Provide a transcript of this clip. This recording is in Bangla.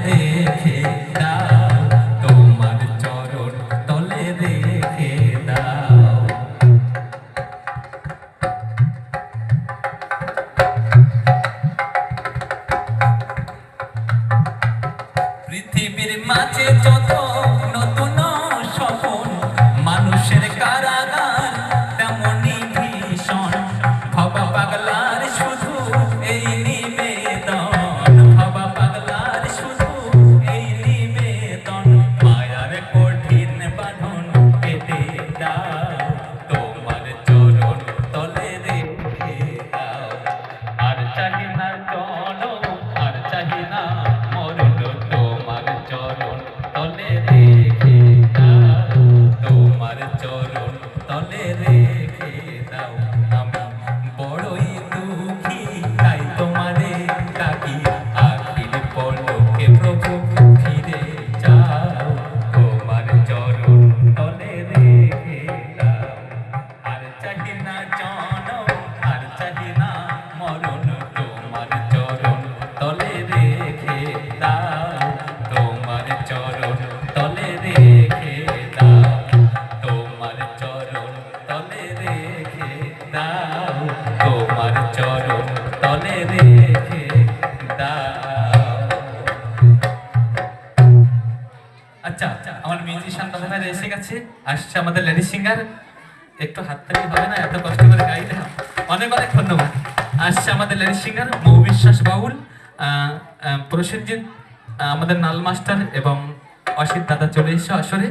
রেখে দাও, তোমার চরণ তলে রেখে দাও। পৃথিবীর মাঝে যত নতুন স্বপন, মানুষের কারাগার তেমনি ভীষণ। ভবা পাগলার শুধু এই নিবেদন, ভবা পাগলার শুধু এই নিবেদন। মায়ার কঠিন বাঁধন কেটে দাও, তোমার চরণ তলে রেখে দাও। আর চাহি না জনম, আর চাহি না মরণ, তোমার চরণ তলে রেখে দাও, তোমার চরণ তলে রেখে দাও। আমি বড়ই দুঃখী, তাই তোমারে ডাকি, আখির পলকে প্রভু ফিরে যাও, তোমার চরণ তলে রেখে দাও। আর চাহি না জনম, আর চাহি না মরণ, তোমার চরণ তলে রেখে দাও, তোমার চরণ তলে রেখে দাও, তোমার চরণ তলে রেখে দাও, তোমার চরণ তলে রেখে দাও। আচ্ছা, আমার মিউজিশিয়ান দাদা ভাইরা এসে গেছে, আসছে আমাদের লেডি সিঙ্গার। একটু হাততালি হবে না? এত কষ্ট করে গাইলে। অনেক অনেক ধন্যবাদ। আসছে আমাদের লেডি সিঙ্গার মৌ বিশ্বাস বাউল, প্রসেনজিৎ আমাদের নাল মাস্টার এবং অসিত দাদা চলে এসে আসরে।